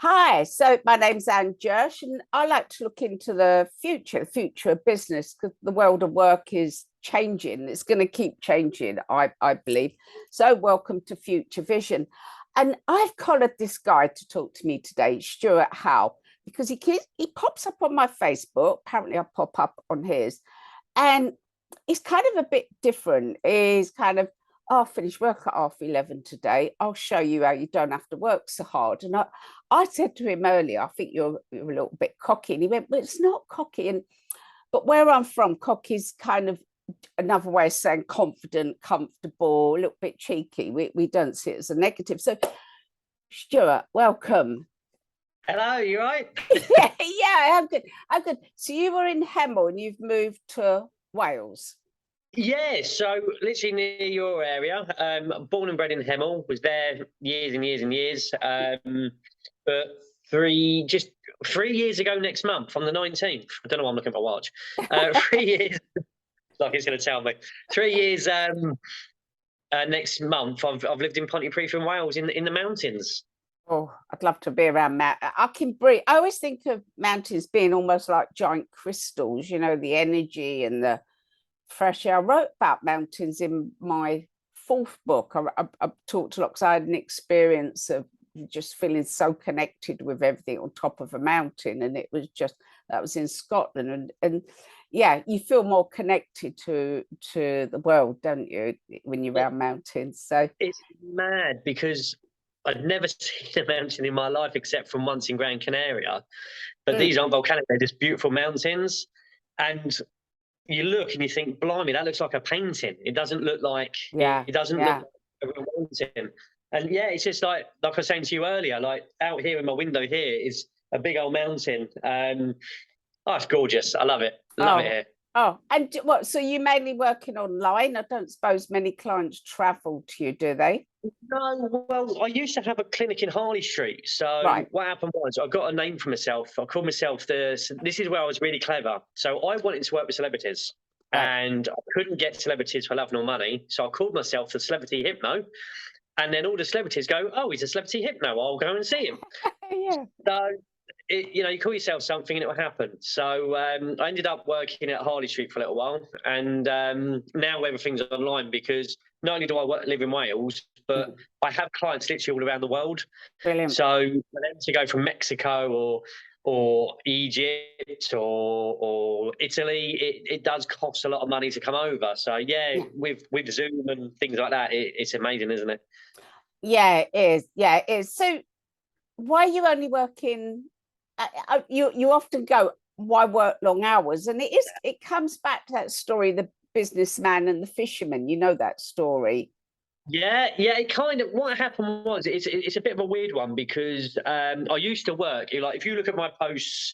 Hi, so my name's Jirsch, and I like to look into the future of business, because the world of work is changing. It's going to keep changing, I believe. So, welcome to Future Vision. And I've collared this guy to talk to me today, Stuart Howe, because he pops up on my Facebook. Apparently, I pop up on his, and it's kind of a bit different. He's kind of, I'll finish work at 11:30 today. I'll show you how you don't have to work so hard. And I said to him earlier, I think you're a little bit cocky. And he went, well, it's not cocky. But where I'm from, cocky is kind of another way of saying confident, comfortable, a little bit cheeky. We don't see it as a negative. So, Stuart, welcome. Hello, you right? Yeah, I'm good. I'm good. So you were in Hemel and you've moved to Wales. Yeah, so literally near your area. Born and bred in Hemel, was there years and years and years. But 3 years ago next month, on the 19th. I don't know why I'm looking at my watch. 3 years, like it's going to tell me. 3 years next month. I've lived in Pontypridd in Wales in the mountains. Oh, I'd love to be around mountains. I can breathe. I always think of mountains being almost like giant crystals, the energy and the fresh air. I wrote about mountains in my fourth book. I talked a lot because I had an experience of just feeling so connected with everything on top of a mountain. And that was in Scotland. And yeah, you feel more connected to the world, don't you, when you're around mountains? So it's mad because I'd never seen a mountain in my life except from once in Gran Canaria. But these aren't volcanic, they're just beautiful mountains. And you look and you think, blimey, that looks like a painting. It doesn't look like it doesn't look like a real mountain. And yeah, it's just like I was saying to you earlier, like out here in my window here is a big old mountain. Oh, it's gorgeous. I love it. Love it here. Oh, and what? So you mainly working online? I don't suppose many clients travel to you, do they? No, well, I used to have a clinic in Harley Street. So what happened was I got a name for myself. I called myself this is where I was really clever. So I wanted to work with celebrities. And I couldn't get celebrities for love nor money. So I called myself the Celebrity Hypno. And then all the celebrities go, oh, he's a celebrity hypno. I'll go and see him. Yeah. So, you call yourself something and it will happen. So I ended up working at Harley Street for a little while. And now everything's online because not only do I live in Wales, but I have clients literally all around the world. Brilliant. So for them to go from Mexico or Egypt or Italy, it does cost a lot of money to come over. So with Zoom and things like that, it's amazing, isn't it? Yeah, it is. Yeah, it is. So why are you only working? You often go, why work long hours? And it comes back to that story, the businessman and the fisherman. You know that story. Yeah. It kind of what happened was it's a bit of a weird one because I used to work. Like if you look at my posts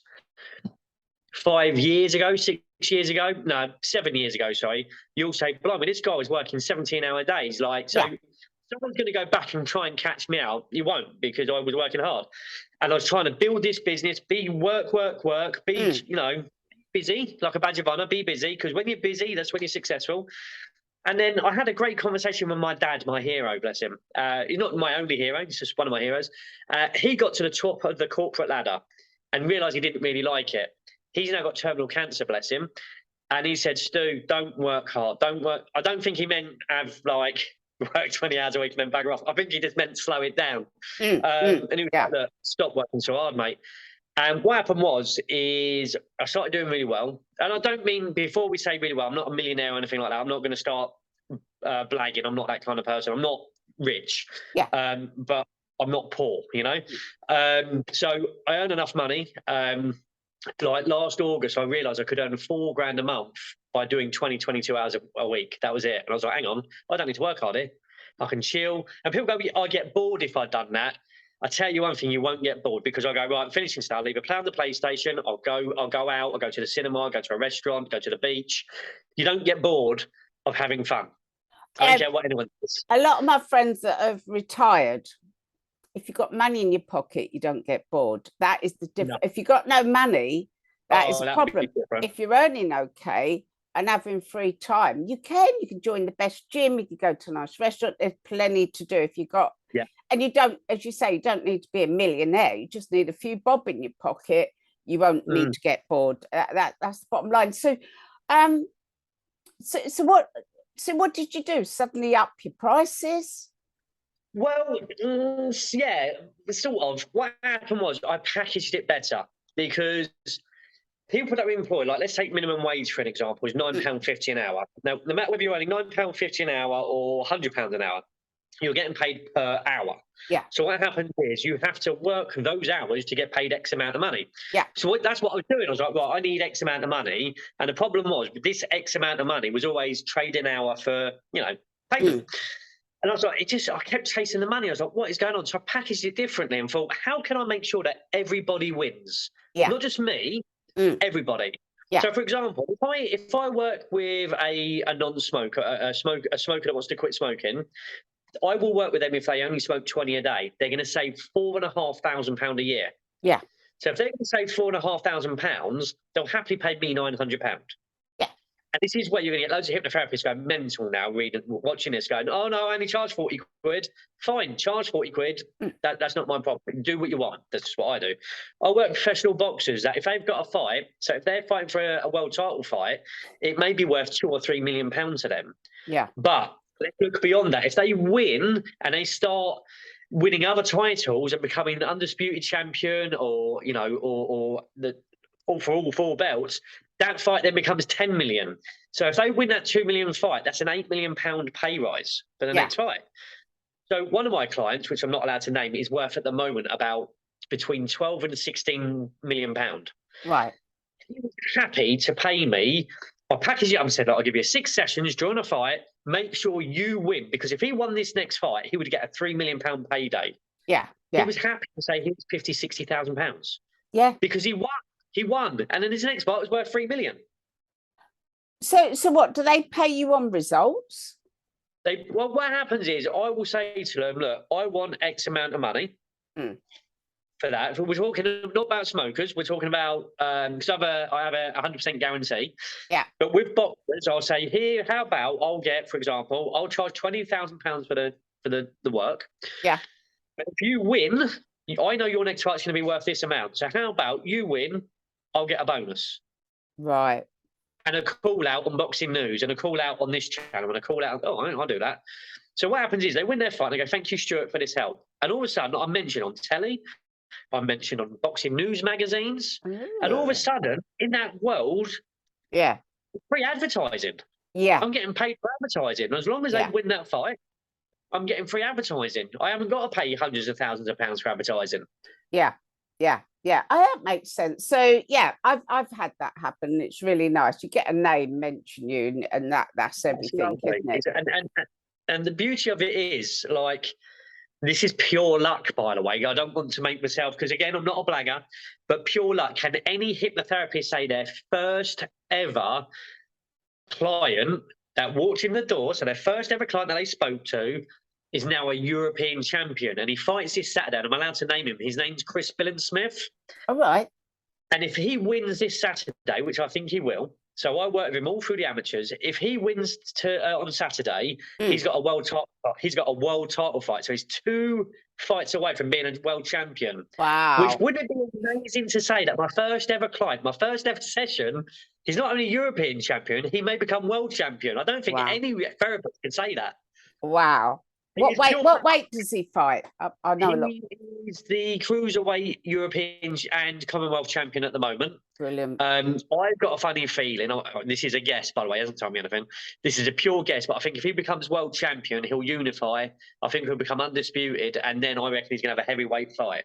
5 years ago, 6 years ago, no, 7 years ago, sorry, you'll say, blimey, this guy was working 17-hour days. Like so. Yeah. Someone's going to go back and try and catch me out. You won't, because I was working hard. And I was trying to build this business, be work, be, busy, like a badge of honor, be busy. Because when you're busy, that's when you're successful. And then I had a great conversation with my dad, my hero, bless him. He's not my only hero, he's just one of my heroes. He got to the top of the corporate ladder and realised he didn't really like it. He's now got terminal cancer, bless him. And he said, Stu, don't work hard. Don't work. I don't think he meant have work 20 hours a week and then bugger off. I think he just meant slow it down. And he was like, look, stop working so hard, mate. And what happened is I started doing really well. And I don't mean, before we say really well, I'm not a millionaire or anything like that. I'm not going to start blagging. I'm not that kind of person. I'm not rich, but I'm not poor, So I earn enough money. Like last August, I realised I could earn $4,000 a month by doing 22 hours a week. That was it. And I was like, hang on, I don't need to work hard here. I can chill. And people go, I get bored if I'd done that. I tell you one thing, you won't get bored because I go, right, I'm finishing stuff, I'll either play on the PlayStation, I'll go out, I'll go to the cinema, I'll go to a restaurant, go to the beach. You don't get bored of having fun. I don't care what anyone says. A lot of my friends that have retired, if you've got money in your pocket, you don't get bored. That is the difference. No. If you've got no money, that is a problem. If you're earning okay and having free time, you can join the best gym, you can go to a nice restaurant. There's plenty to do if you got, and you don't, as you say, you don't need to be a millionaire. You just need a few bob in your pocket. You won't need to get bored. That's the bottom line. So, so what did you do? Suddenly up your prices? Well, yeah, sort of. What happened was I packaged it better because people that we employ, like let's take minimum wage for an example, is £9.50 an hour. Now, no matter whether you're earning £9.50 an hour or £100 an hour, you're getting paid per hour. Yeah. So what happens is you have to work those hours to get paid X amount of money. Yeah. So that's what I was doing. I was like, well, I need X amount of money. And the problem was this X amount of money was always trading hour for, payment. And I was like, I kept chasing the money. I was like, what is going on? So I packaged it differently and thought, how can I make sure that everybody wins? Yeah. Not just me, everybody. Yeah. So, for example, if I work with a non-smoker, a smoker that wants to quit smoking, I will work with them if they only smoke 20 a day. They're going to save £4,500 a year. Yeah. So if they can save £4,500, they'll happily pay me £900. Yeah. And this is where you're going to get loads of hypnotherapists going mental now, watching this, going, oh no, I only charge 40 quid. Fine, charge 40 quid. That's not my problem. Do what you want. That's what I do. I work with professional boxers that if they've got a fight, so if they're fighting for a world title fight, it may be worth £2 or £3 million to them. Yeah. But let's look beyond that. If they win and they start winning other titles and becoming the undisputed champion, or for all 4 belts, that fight then becomes 10 million. So if they win that 2 million fight, that's an £8 million pay rise for the next fight. So one of my clients, which I'm not allowed to name, is worth at the moment about between 12 and 16 million pound. Right. He was happy to pay me. I packaged it up and said, I'll give you 6 sessions during a fight. Make sure you win, because if he won this next fight, he would get a £3 million payday. Yeah. He was happy to say he was £50,000-60,000. Yeah. Because he won. He won. And then his next fight was worth 3 million. So what, do they pay you on results? Well, what happens is I will say to them, look, I want X amount of money for that. We're talking not about smokers. We're talking about, because I have a 100% guarantee. Yeah. But with boxers, I'll say, here, how about I'll get, for example, I'll charge £20,000 for the work. Yeah. But if you win, I know your next fight's going to be worth this amount. So how about you win, I'll get a bonus. Right. And a call out on Boxing News, and a call out on this channel, and a call out, I'll do that. So what happens is they win their fight, and they go, thank you, Stuart, for this help. And all of a sudden, I'm mentioned on telly, I'm mentioned on Boxing News magazines, and all of a sudden, in that world, free advertising. Yeah. I'm getting paid for advertising. As long as they win that fight, I'm getting free advertising. I haven't got to pay hundreds of thousands of pounds for advertising. Yeah. That makes sense. So I've had that happen. It's really nice. You get a name, mention you, and that's everything, isn't it? And the beauty of it is, like, this is pure luck, by the way. I don't want to make myself, because again, I'm not a blagger, but pure luck. Can any hypnotherapist say their first ever client that walked in the door, so their first ever client that they spoke to, is now a European champion, and he fights this Saturday, and I'm allowed to name him. His name's Chris Smith. All right. And if he wins this Saturday, which I think he will, so I work with him all through the amateurs. If he wins on Saturday, he's got a world title. He's got a world title fight, so he's 2 fights away from being a world champion. Wow! Which wouldn't it be amazing to say that my first ever client, my first ever session, he's not only European champion, he may become world champion. I don't think any therapist can say that. Wow! What weight does he fight? I know a lot. He's the cruiserweight European and Commonwealth champion at the moment. Brilliant. I've got a funny feeling. This is a guess, by the way. He hasn't told me anything. This is a pure guess, but I think if he becomes world champion, he'll unify. I think he'll become undisputed, and then I reckon he's going to have a heavyweight fight.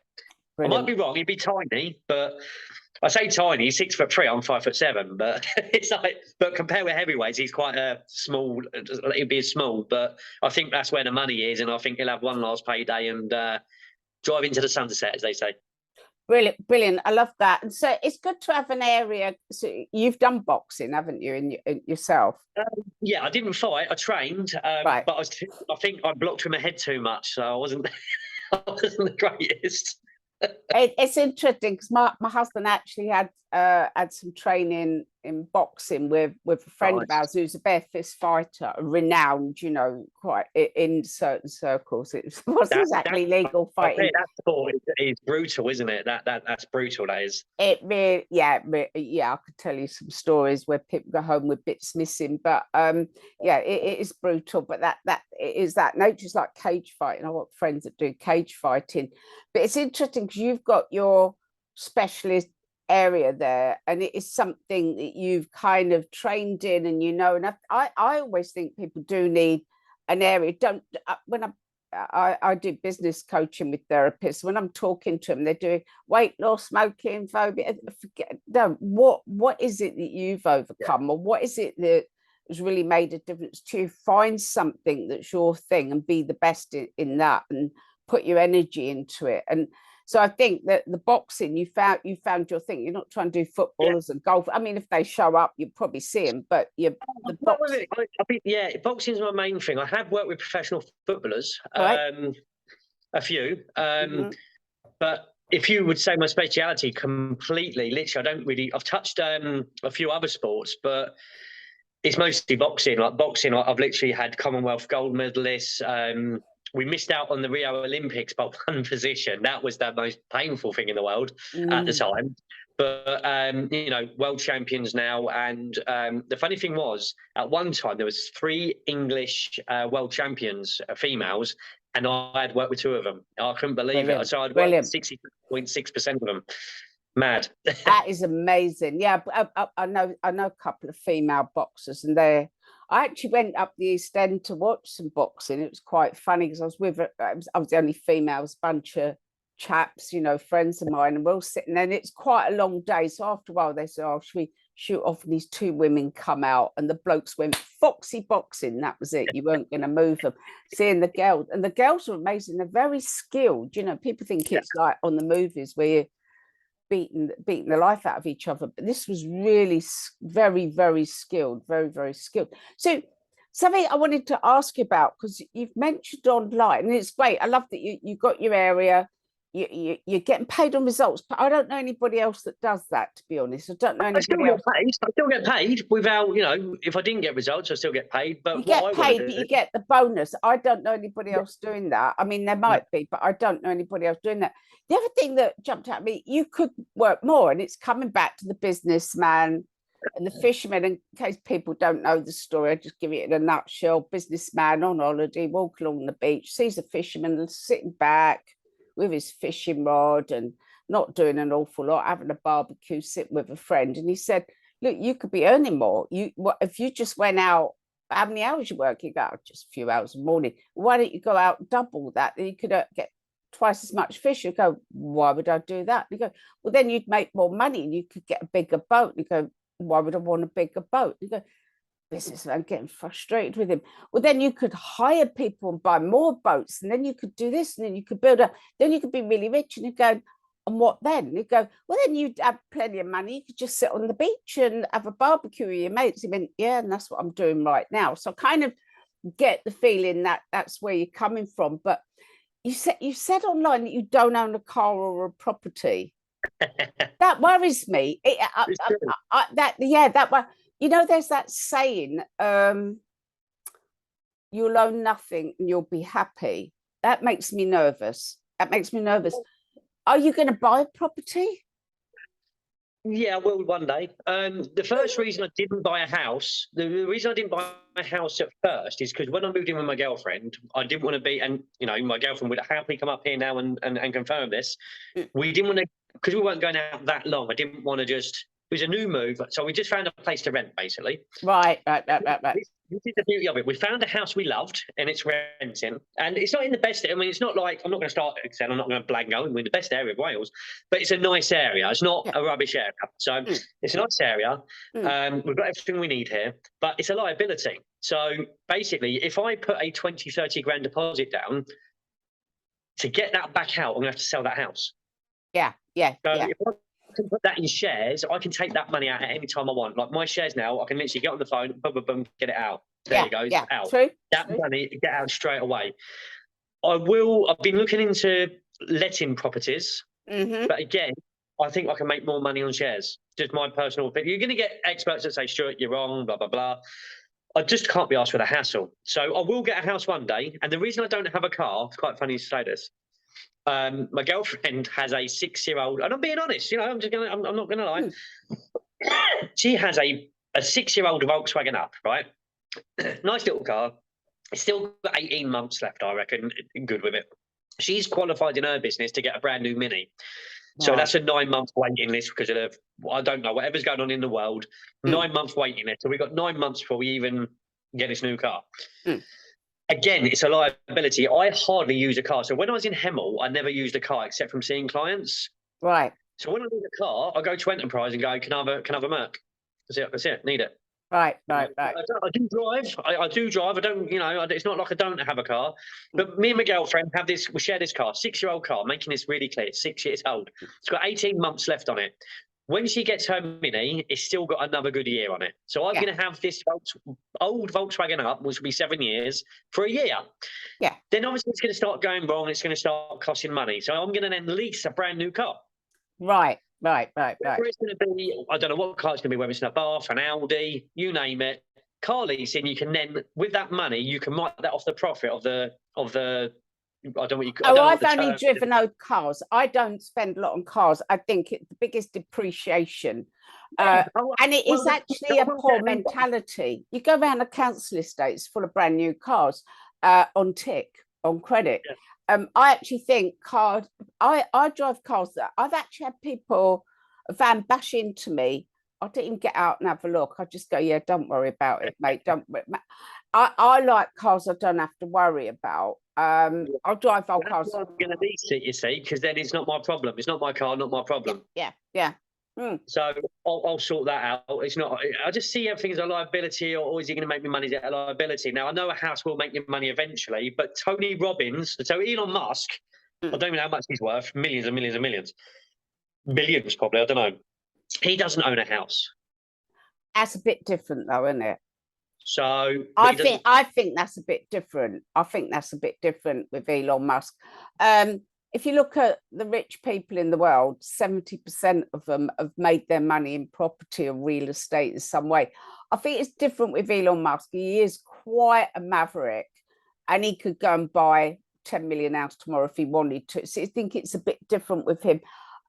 Brilliant. I might be wrong. He'd be tiny, but I say tiny. He's 6'3". I'm 5'7". But it's like, but compared with heavyweights, he's quite a small. He'd be small, but I think that's where the money is, and I think he'll have one last payday and drive into the sunset, as they say. Brilliant. I love that. And so it's good to have an area. So you've done boxing, haven't you, in yourself? Yeah, I didn't fight. I trained, right. But I think I blocked with my head too much, so I wasn't the greatest. It's interesting because my husband actually had some training in boxing with a friend Right. of ours who's a bare fist fighter, renowned, you know, quite in certain circles. It wasn't exactly legal I fighting. bet that sport is brutal, isn't it? That's brutal. That is. It really, yeah, yeah. I could tell you some stories where people go home with bits missing, but yeah, it is brutal. But that it is that nature's like cage fighting. I've got friends that do cage fighting, but it's interesting because you've got your specialist area there, and it is something that you've kind of trained in, and you know. And I always think people do need an area. Don't when I do business coaching with therapists. When I'm talking to them, they're doing weight loss, smoking, phobia. Forget, no, what is it that you've overcome, or what is it that has really made a difference to you? Find something that's your thing and be the best in that, and put your energy into it. And so I think that the boxing, you found your thing. You're not trying to do footballers and golf. I mean, if they show up, you probably see them, but the boxing. I think, yeah, boxing's my main thing. I have worked with professional footballers, Right. a few, but if you would say my speciality completely, literally, I don't really. I've touched a few other sports, but it's mostly boxing. Like boxing, I've literally had Commonwealth gold medalists. We missed out on the Rio Olympics by one position. That was the most painful thing in the world at the time. But you know, world champions now. And the funny thing was, at one time there was 3 English world champions, females, and I had worked with 2 of them. I couldn't believe it. So I'd worked 60.6% of them. Mad. That is amazing. Yeah, I know a couple of female boxers, and I actually went up the East End to watch some boxing. It was quite funny because I was the only female, it was a bunch of chaps, you know, friends of mine, and we're all sitting there, and it's quite a long day. So after a while they said, "Oh, should we shoot off?" And these 2 women come out, and the blokes went foxy boxing. That was it. You weren't going to move them. Seeing the girls, and the girls are amazing. They're very skilled. You know, people think it's like on the movies where you beating the life out of each other, but this was really very, very skilled, very, very skilled. So something I wanted to ask you about, because you've mentioned online, and it's great. I love that you got your area, you're getting paid on results, but I don't know anybody else that does that, to be honest. I don't know anybody else. I still get paid without, you know, if I didn't get results, I still get paid. But you get paid, but you get the bonus. I don't know anybody else doing that. I mean, there might be, but I don't know anybody else doing that. The other thing that jumped at me, you could work more, and it's coming back to the businessman and the fisherman. In case people don't know the story, I'll just give it in a nutshell. Businessman on holiday, walk along the beach, sees a fisherman sitting back with his fishing rod and not doing an awful lot, having a barbecue, sitting with a friend. And he said, "Look, you could be earning more. If you just went out, how many hours you work? You go, just a few hours a morning. Why don't you go out double that? Then you could get twice as much fish." You go, "Why would I do that?" You go, "Well, then you'd make more money and you could get a bigger boat." You go, "Why would I want a bigger boat?" You go, "Businessman getting frustrated with him." "Well, then you could hire people and buy more boats, and then you could do this, and then you could then you could be really rich." And you go, "And what then?" You go, "Well, then you'd have plenty of money. You could just sit on the beach and have a barbecue with your mates." He went, "Yeah, and that's what I'm doing right now." So I kind of get the feeling that that's where you're coming from. But you said online that you don't own a car or a property. That worries me. That you know, there's that saying, "You'll own nothing and you'll be happy." That makes me nervous. Are you going to buy a property? Yeah, I will one day. The first reason I didn't buy a house, the reason I didn't buy a house at first is because when I moved in with my girlfriend, I didn't want to be, and you know, my girlfriend would happily come up here now and confirm this. We didn't want to, because we weren't going out that long. I didn't want to just. It was a new move, so we just found a place to rent, basically. Right. This is the beauty of it. We found a house we loved, and it's renting. And it's not in the best. I mean, it's not like I'm not going to start. I'm not going to blag going. We're in the best area of Wales, but it's a nice area. It's not a rubbish area. So it's a nice area. We've got everything we need here, but it's a liability. So basically, if I put a 20, 30 grand deposit down to get that back out, I'm going to have to sell that house. Yeah. If I can put that in shares, I can take that money out at any time I want. Like my shares now, I can literally get on the phone, boom, boom, boom, get it out. There you go, it's out. True. Money, get out straight away. I've been looking into letting properties, but again, I think I can make more money on shares. Just my personal opinion. You're going to get experts that say, Stuart, you're wrong, blah, blah, blah. I just can't be asked for the hassle. So I will get a house one day. And the reason I don't have a car, it's quite funny to say this. My girlfriend has a 6-year-old, and I'm being honest, I'm not going to lie. She has a 6-year-old Volkswagen Up, right? Nice little car. It's still got 18 months left, I reckon. Good with it. She's qualified in her business to get a brand new Mini. So that's a 9-month waiting list because of, I don't know, whatever's going on in the world. 9-month waiting list. So we've got 9 months before we even get this new car. Again, it's a liability. I hardly use a car. So when I was in Hemel, I never used a car except from seeing clients. Right. So when I need a car, I go to Enterprise and go, can I have a Merc? That's it. Need it. Right. I do drive. I do drive. I don't, it's not like I don't have a car. But me and my girlfriend we share this car, 6-year-old car, making this really clear. It's 6 years old. It's got 18 months left on it. When she gets her Mini, it's still got another good year on it. So I'm going to have this old Volkswagen Up, which will be 7 years, for a year. Yeah. Then obviously it's going to start going wrong. It's going to start costing money. So I'm going to then lease a brand new car. Right. Whether it's going to be, I don't know what car it's going to be, whether it's an Abarth, an Audi, you name it. Car leasing, you can then, with that money, you can write that off the profit of the. I don't know what you. I've only driven old cars. I don't spend a lot on cars. I think it's the biggest depreciation, and it is actually a poor mentality. You go around the council estates full of brand new cars on credit. Yeah. I actually think cars. I drive cars that I've actually had people, a van bash into me. I didn't even get out and have a look. I just go, yeah, don't worry about it, mate. Don't. I like cars I don't have to worry about. I'll drive old cars. I'm going to lease it, you see, because then it's not my problem. It's not my car, not my problem. Yeah. So I'll sort that out. It's not. I just see everything as a liability, or is he going to make me money as a liability? Now I know a house will make you money eventually, but Tony Robbins, so Elon Musk, I don't even know how much he's worth, millions and millions and millions, billions probably. I don't know. He doesn't own a house. That's a bit different, though, isn't it? So I think that's a bit different. I think that's a bit different with Elon Musk. If you look at the rich people in the world, 70% of them have made their money in property or real estate in some way. I think it's different with Elon Musk. He is quite a maverick, and he could go and buy 10 million house tomorrow if he wanted to. So I think it's a bit different with him.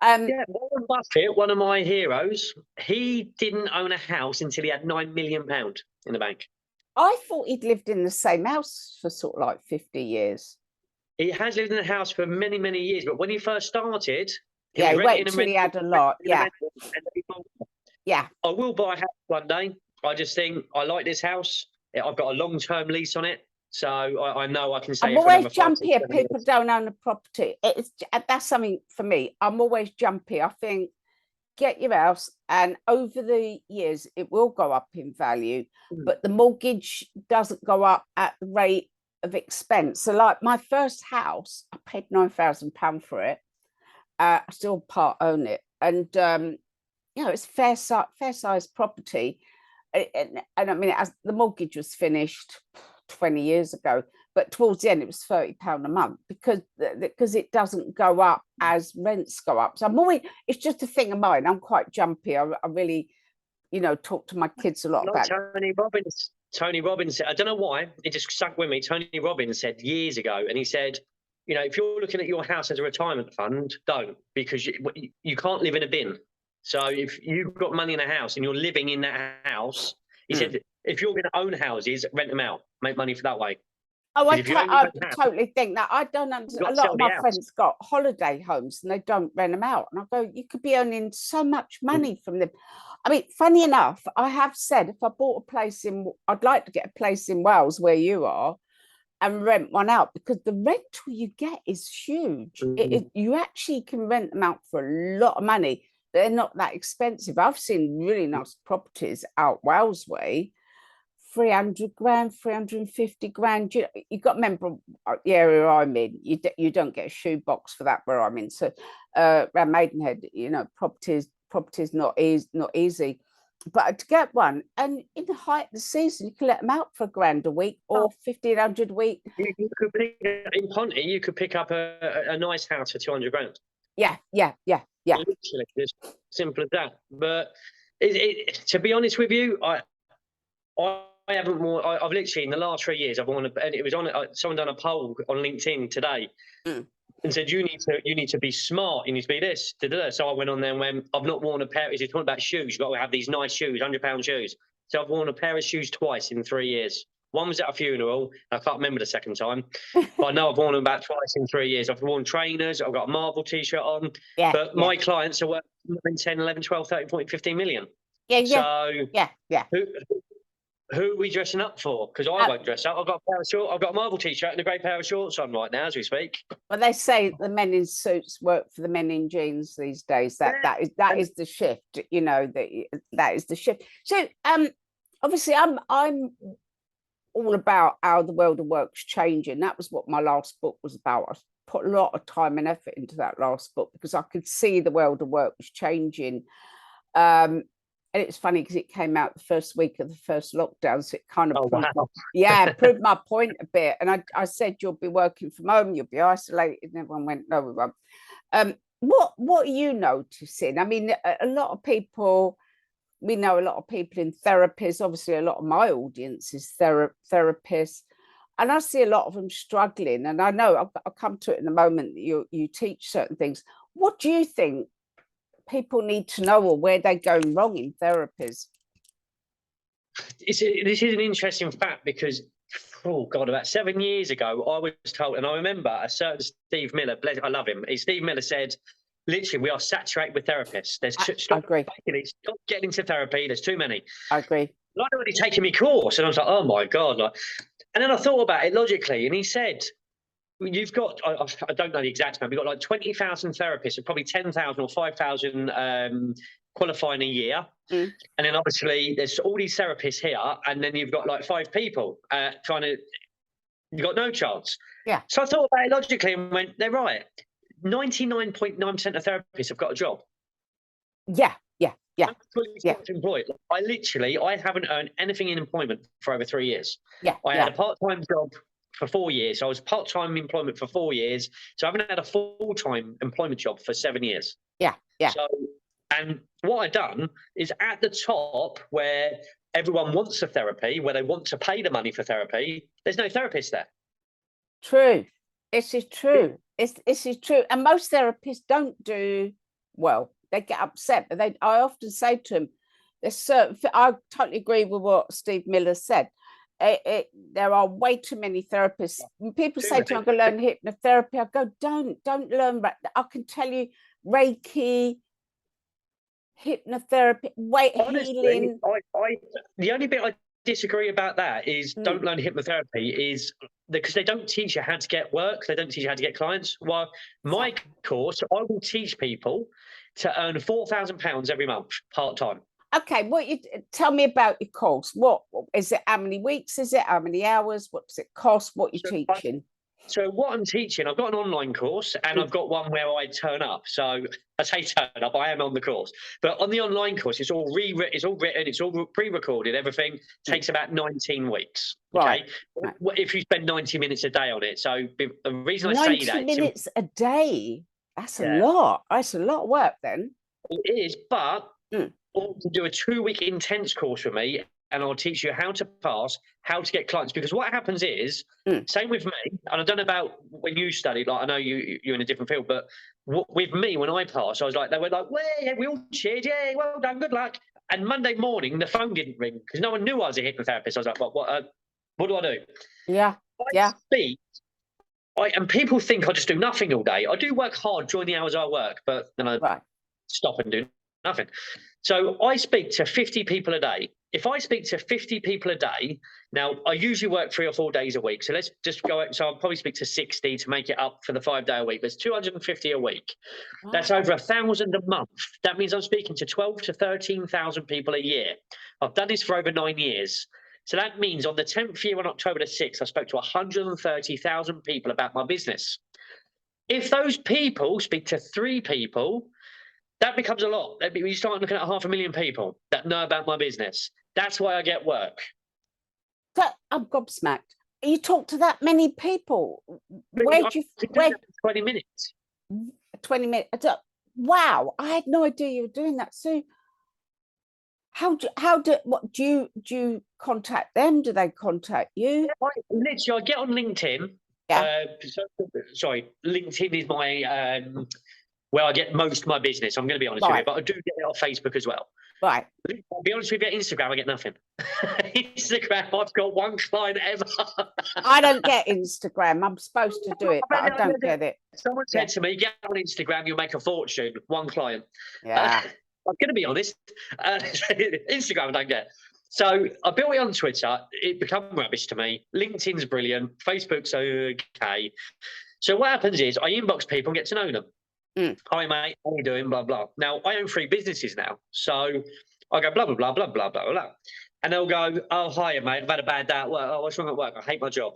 Warren Buffett, one of my heroes, he didn't own a house until he had £9 million in the bank. I thought he'd lived in the same house for sort of like 50 years. He has lived in the house for many, many years, but when he first started, he waited until he had a lot. Yeah. I will buy a house one day. I just think I like this house. I've got a long-term lease on it. So I know I can say. I'm always jumpy if people don't own a property. That's something for me. I'm always jumpy. I think get your house, and over the years it will go up in value, but the mortgage doesn't go up at the rate of expense. So like my first house, I paid £9,000 for it. I still part own it, and it's fair size property. And I mean, as the mortgage was finished 20 years ago, but towards the end it was £30 a month because it doesn't go up as rents go up. So it's just a thing of mine. I'm quite jumpy. I really, talk to my kids a lot about Tony Robbins said, I don't know why, it just stuck with me. Tony Robbins said years ago, and he said, if you're looking at your house as a retirement fund, don't, because you can't live in a bin. So if you've got money in a house and you're living in that house, he said, if you're going to own houses, rent them out, make money for that way. Oh, I totally think that. I don't understand. A lot of my friends got holiday homes and they don't rent them out. And I go, you could be earning so much money from them. I mean, funny enough, I have said if I bought a place I'd like to get a place in Wales where you are and rent one out, because the rental you get is huge. You actually can rent them out for a lot of money. They're not that expensive. I've seen really nice properties out Wales way. 300 grand, 350 grand. You got to remember the area I'm in. You don't get a shoebox for that where I'm in. So around Maidenhead, properties not easy. But to get one, and in the height of the season, you can let them out for £1,000 a week or 1,500 a week. You could pick in Ponty. You could pick up a nice house for 200 grand. Yeah. Yeah. Literally, just simple as that. But to be honest with you, I haven't worn. I've literally in the last 3 years I've worn and it was on. Someone done a poll on LinkedIn today. And said you need to be smart. You need to be this. Da, da, da. So I went on there and went. I've not worn a pair. He's talking about shoes. You've got to have these nice shoes, £100 shoes. So I've worn a pair of shoes twice in 3 years. One was at a funeral. I can't remember the second time, but I know I've worn them about twice in 3 years. I've worn trainers. I've got a Marvel T-shirt on. Yeah. But my clients are worth 10, 11, 12, 13, 14, 15 million. Yeah. So Yeah. who are we dressing up for? Because I won't dress up. I've got a pair of shorts. I've got a Marvel T-shirt and a great pair of shorts on right now as we speak. Well, they say the men in suits work for the men in jeans these days. That is the shift. You know, that is the shift. So obviously I'm all about how the world of work's changing. That was what my last book was about. I put a lot of time and effort into that last book because I could see the world of work was changing. And it's funny because it came out the first week of the first lockdown, so it kind of proved my point a bit. And I said, you'll be working from home, you'll be isolated, and everyone went, no, we won't. What are you noticing? I mean, a lot of people, we know a lot of people in therapies. Obviously, a lot of my audience is therapists, and I see a lot of them struggling. And I know I'll come to it in a moment that you teach certain things. What do you think people need to know, or where they're going wrong in therapies? This is an interesting fact because, oh God, about 7 years ago, I was told, and I remember a certain Steve Miller, I love him. Steve Miller said, literally, we are saturated with therapists. I agree. Stop getting into therapy. There's too many. I agree. I'd already taken my course, and I was like, oh my God. And then I thought about it logically, and he said, you've got, I don't know the exact amount, we've got like 20,000 therapists, and probably 10,000 or 5,000 qualifying a year. And then obviously there's all these therapists here, and then you've got like 5 people you've got no chance. Yeah. So I thought about it logically and went, they're right. 99.9% of therapists have got a job. Yeah. I'm fully employed. I haven't earned anything in employment for over 3 years. I had a part-time job for 4 years. So I was part-time employment for 4 years. So I haven't had a full-time employment job for 7 years. Yeah. So, and what I've done is at the top where everyone wants a therapy, where they want to pay the money for therapy, there's no therapist there. True. This is true. This is true. And most therapists don't do well. They get upset, but I often say to them, there's certain, I totally agree with what Steve Miller said. There are way too many therapists. When people say to me, I'm going to learn hypnotherapy, I go, don't learn. I can tell you Reiki, hypnotherapy, healing. The only bit I disagree about that is don't learn hypnotherapy is because they don't teach you how to get work. They don't teach you how to get clients. Well, my course, I will teach people to earn £4,000 every month part-time. Okay, tell me about your course. What is it? How many weeks is it? How many hours? What does it cost? What you're teaching? So what I'm teaching, I've got an online course and I've got one where I turn up. So I say turn up, I am on the course. But on the online course, it's all written, it's all pre-recorded. Everything takes about 19 weeks. Okay. Right. If you spend 90 minutes a day on it. So the reason I say that 90 minutes a day. That's a lot. That's a lot of work then. It is, but or to do a 2-week intense course with me, and I'll teach you how to pass, how to get clients. Because what happens is, same with me, and I don't know about when you studied, like I know you're in a different field, but with me, when I passed, I was like, they were like, well, yeah, we all cheered, yeah, well done, good luck. And Monday morning, the phone didn't ring because no one knew I was a hypnotherapist. I was like, what do I do? Yeah, speak. And people think I just do nothing all day. I do work hard during the hours I work, but then I stop and do nothing. So I speak to 50 people a day. If I speak to 50 people a day, now I usually work 3 or 4 days a week. So let's just go. So I'll probably speak to 60 to make it up for the 5-day a week. There's 250 a week. Wow. That's over 1,000 a month. That means I'm speaking to 12 to 13,000 people a year. I've done this for over 9 years. So that means on the 10th year on October the 6th, I spoke to 130,000 people about my business. If those people speak to 3 people, that becomes a lot. You start looking at 500,000 people that know about my business. That's why I get work. I'm gobsmacked. You talk to that many people. 20 minutes. 20 minutes. Wow, I had no idea you were doing that. So what do you contact them? Do they contact you? Literally, I get on LinkedIn. Yeah. Sorry, LinkedIn is my where I get most of my business. I'm going to be honest with you, but I do get it off Facebook as well. Right. I'll be honest with you, Instagram, I get nothing. Instagram, I've got one client ever. I don't get Instagram. I'm supposed to do it, but I don't get it. Someone said to me, get on Instagram, you'll make a fortune. One client. Yeah. I'm going to be honest. Instagram, I don't get. So I built it on Twitter. It became rubbish to me. LinkedIn's brilliant. Facebook's okay. So what happens is I inbox people and get to know them. Hi, mate. How you doing? Blah, blah. Now, I own 3 businesses now. So I go, blah, blah, blah, blah, blah, blah, blah. And they'll go, oh, hiya, mate. I've had a bad day at work. Oh, what's wrong at work? I hate my job.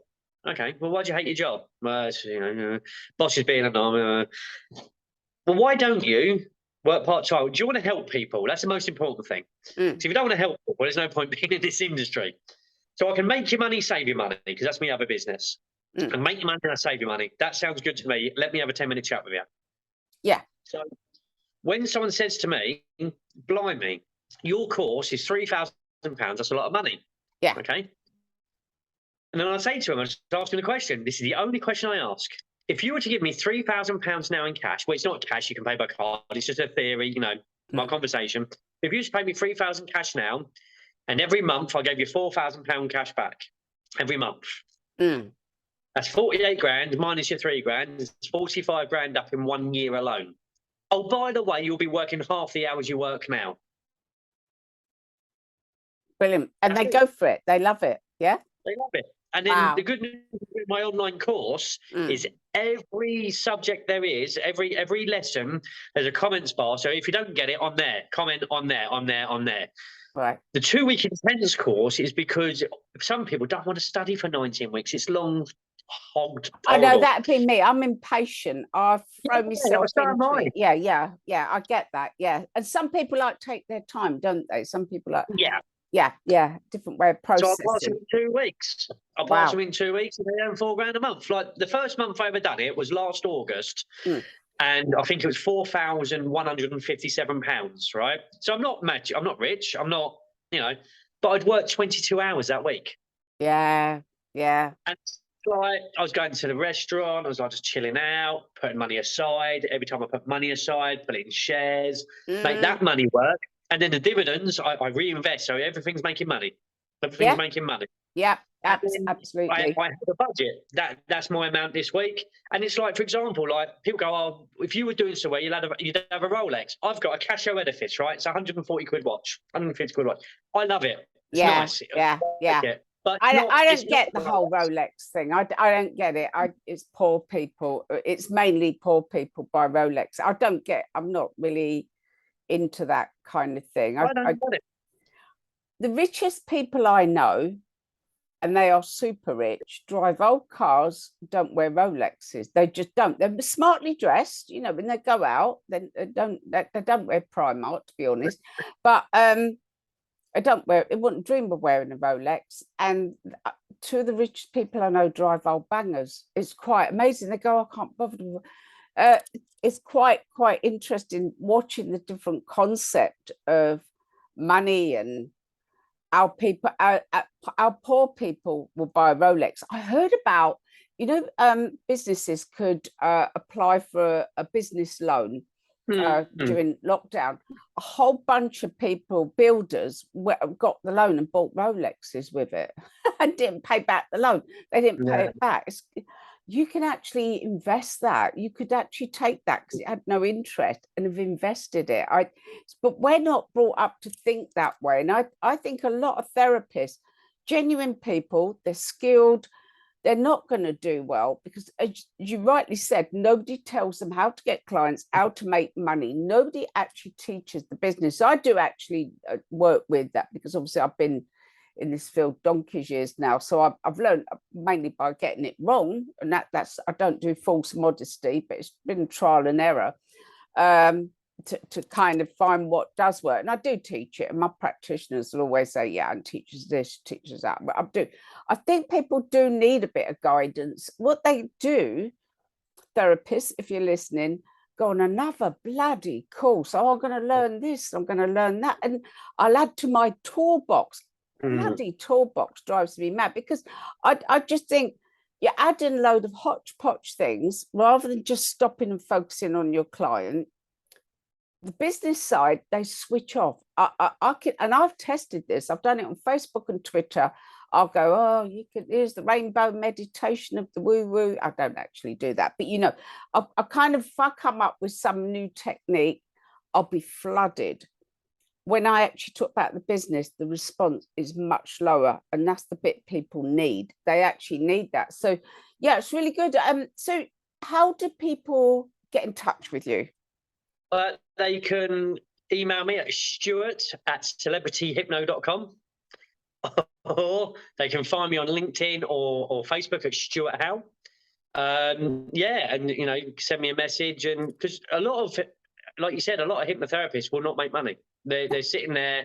Okay. Well, why do you hate your job? Boss is being a norm. Well, why don't you work part-time? Do you want to help people? That's the most important thing. So if you don't want to help people, there's no point being in this industry. So I can make your money, save your money, because that's my other business. And make your money and I save your money. That sounds good to me. Let me have a 10-minute chat with you. Yeah. So when someone says to me, blimey, your course is £3,000, that's a lot of money. Yeah. Okay. And then I say to them, I just ask them the question. This is the only question I ask. If you were to give me £3,000 now in cash, well, it's not cash, you can pay by card. It's just a theory, my conversation. If you just pay me 3,000 cash now, and every month I gave you £4,000 cash back every month. That's 48 grand minus your 3 grand. It's 45 grand up in 1 year alone. Oh, by the way, you'll be working half the hours you work now. Brilliant. And they go for it. They love it. Yeah. They love it. And then the good news with my online course is every subject there is, every lesson, there's a comments bar. So if you don't get it on there, comment on there, on there, on there. Right. The 2-week intense course is because some people don't want to study for 19 weeks. It's long, hogged. I know that'd be me. I'm impatient. I throw myself into it. Yeah. I get that. Yeah. And some people like take their time, don't they? Some people like yeah. Different way of processing. So I pass them in 2 weeks. I pass them in 2 weeks and they earn £4 grand a month. Like the first month I ever done it was last August. And I think it was £4,157, right? So I'm not rich. I'm not, but I'd worked 22 hours that week. Yeah. And like I was going to the restaurant, I was like just chilling out, putting money aside. Every time I put money aside, put it in shares, make that money work. And then the dividends, I reinvest. So everything's making money. Everything's making money. Yeah, absolutely. I have a budget. That's my amount this week. And it's like, for example, like people go, oh, if you were doing so well, you'd have a Rolex. I've got a Casio Edifice, right? It's 140 quid watch, 150 quid watch. I love it. It's nice. Yeah. But I don't get the whole Rolex thing. I don't get it. It's poor people. It's mainly poor people buy Rolex. I'm not really into that kind of thing. I don't get it. The richest people I know, and they are super rich, drive old cars, don't wear Rolexes. They just don't. They're smartly dressed, when they go out, then they don't wear Primark, to be honest. But they wouldn't dream of wearing a Rolex. And 2 of the richest people I know drive old bangers. It's quite amazing. They go, I can't bother. It's quite interesting watching the different concept of money and our people, our poor people will buy a Rolex. I heard about, businesses could apply for a business loan during lockdown. A whole bunch of people, builders, got the loan and bought Rolexes with it and didn't pay back the loan. They didn't pay it back. You can actually invest that. You could actually take that because it had no interest and have invested it. But we're not brought up to think that way. And I think a lot of therapists, genuine people, they're skilled, they're not going to do well because, as you rightly said, nobody tells them how to get clients, how to make money. Nobody actually teaches the business. I do actually work with that because obviously I've been in this field donkey's years now, so I've learned mainly by getting it wrong, and that's I don't do false modesty, but it's been trial and error to kind of find what does work. And I do teach it, and my practitioners will always say, yeah, and teaches this, teaches that. But I think people do need a bit of guidance. What they do, therapists, if you're listening, go on another bloody course. Oh, I'm going to learn this, I'm going to learn that. And I'll add to my toolbox. Bloody toolbox drives me mad, because I just think you're adding a load of hodgepodge things rather than just stopping and focusing on your client. The business side, they switch off. I can, and I've tested this. I've done it on Facebook and Twitter. I'll go, oh, you can, here's the rainbow meditation of the woo-woo. I don't actually do that, but I kind of, if I come up with some new technique, I'll be flooded. When I actually talk about the business, the response is much lower, and that's the bit people need. They actually need that. So yeah, it's really good. So how do people get in touch with you? They can email me at stuart@celebrityhypno.com, or they can find me on LinkedIn or Facebook at Stuart Howe. Yeah, and send me a message. And because a lot of, like you said, a lot of hypnotherapists will not make money. They're sitting there.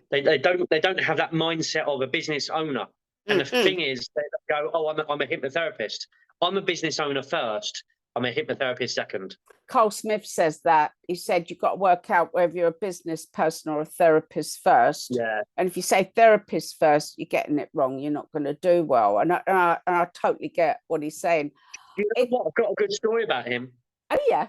They don't have that mindset of a business owner. And the thing is, they go, "Oh, I'm a hypnotherapist. I'm a business owner first. I'm a hypnotherapist second." Carl Smith says that. He said you've got to work out whether you're a business person or a therapist first. Yeah. And if you say therapist first, you're getting it wrong. You're not going to do well. And I totally get what he's saying. You know what? I've got a good story about him. Oh, yeah.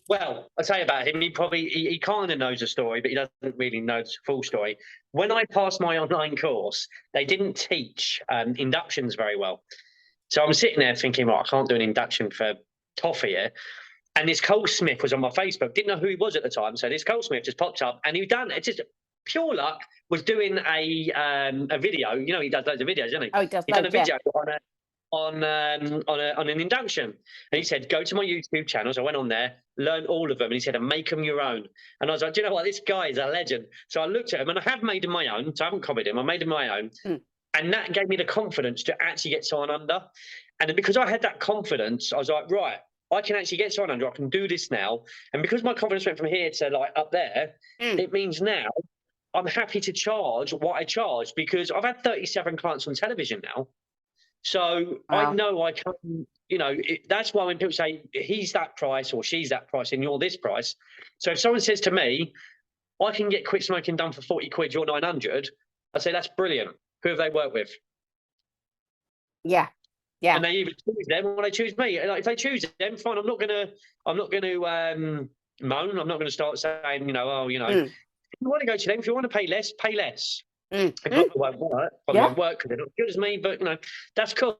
Well, I'll tell you about him. He kind of knows the story, but he doesn't really know the full story. When I passed my online course, they didn't teach inductions very well. So I'm sitting there thinking, well, I can't do an induction for toffee here. And this Cole Smith was on my Facebook. Didn't know who he was at the time. So this Cole Smith just popped up, and he'd done it. Just pure luck. Was doing a video. He does loads of videos, doesn't he? Oh, he does. He's done a video on an induction, and he said, "Go to my YouTube channels." I went on there, learn all of them, and he said, "And make them your own." And I was like, "Do you know what? This guy is a legend." So I looked at him, and I have made them my own. So I haven't copied him. I made them my own, and that gave me the confidence to actually get someone under. And because I had that confidence, I was like, right, I can actually get someone under. I can do this now. And because my confidence went from here to like up there, it means now I'm happy to charge what I charge, because I've had 37 clients on television now. So wow. I know I can, that's why when people say he's that price or she's that price and you're this price. So if someone says to me, I can get quit smoking done for 40 quid, you're 900, I say, that's brilliant. Who have they worked with? Yeah. Yeah. And they either choose them or they choose me. Like, if they choose them, fine. I'm not gonna moan. I'm not gonna start saying, if you want to go to them, if you want to pay less, pay less. It probably won't work. Won't work because they're not as good as me, but that's cool.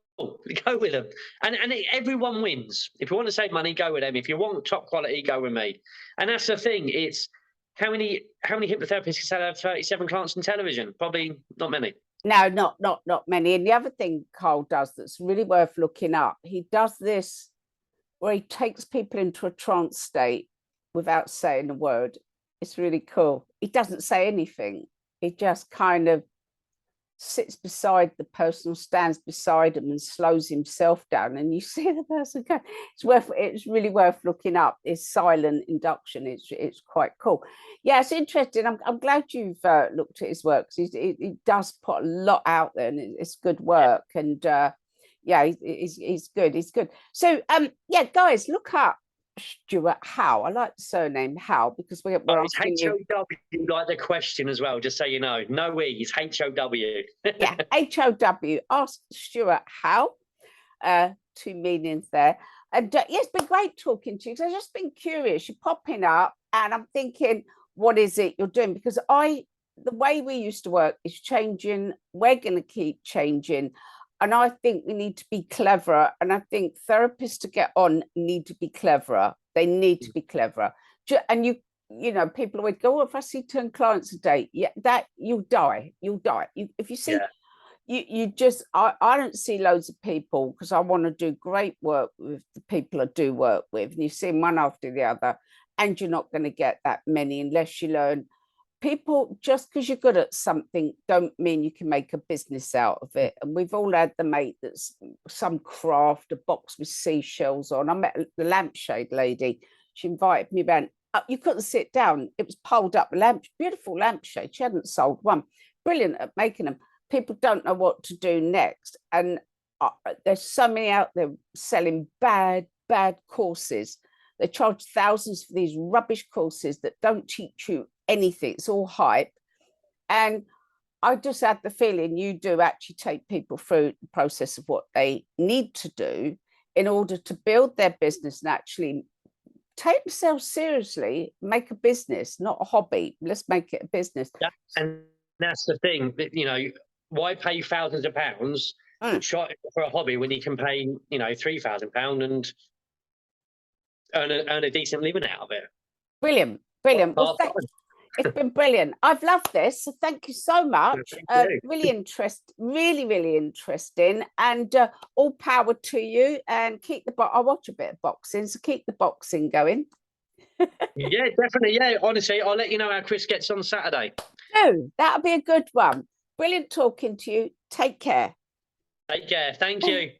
Go with them, and everyone wins. If you want to save money, go with them. If you want top quality, go with me. And that's the thing. It's how many hypnotherapists can have 37 clients on television? Probably not many. No, not many. And the other thing Carl does that's really worth looking up, he does this where he takes people into a trance state without saying a word. It's really cool. He doesn't say anything. He just kind of sits beside the person, stands beside him and slows himself down, and you see the person go. It's really worth looking up. It's silent induction. It's quite cool. Yeah, it's interesting. I'm glad you've looked at his work, because he does put a lot out there, and it's good work. And yeah, he's good. He's good. So yeah, guys, look up Stuart Howe. I like the surname Howe because we're asking you. H-O-W, like the question as well, just so you know. No E, it's H-O-W. Yeah, H-O-W. Ask Stuart Howe. Two meanings there. And yeah, it's been great talking to you, because I've just been curious. You're popping up and I'm thinking, what is it you're doing? Because the way we used to work is changing. We're going to keep changing. And I think we need to be cleverer. And I think therapists to get on need to be cleverer. They need to be cleverer. And people always go, oh, if I see 10 clients a day, yeah, that you'll die. If you see, I don't see loads of people, because I want to do great work with the people I do work with. And you see one after the other, and you're not going to get that many unless you learn. People, just because you're good at something don't mean you can make a business out of it. And we've all had the mate that's some craft, a box with seashells on. I met the lampshade lady. She invited me around. You couldn't sit down. It was pulled up beautiful lampshade. She hadn't sold one. Brilliant at making them. People don't know what to do next. And there's so many out there selling bad courses. They charge thousands for these rubbish courses that don't teach you anything. It's all hype. And I just had the feeling you do actually take people through the process of what they need to do in order to build their business and actually take themselves seriously, make a business, not a hobby. Let's make it a business. Yeah, and that's the thing that, you know, why pay thousands of pounds for a hobby when you can pay, you know, £3,000 and earn a decent living out of it? Brilliant. Well, it's been brilliant. I've loved this. So thank you so much. Really interesting. And all power to you. And keep I watch a bit of boxing, so keep the boxing going. Yeah, definitely. Yeah, honestly, I'll let you know how Chris gets on Saturday. No, that'll be a good one. Brilliant talking to you. Take care. Take care. Thank you.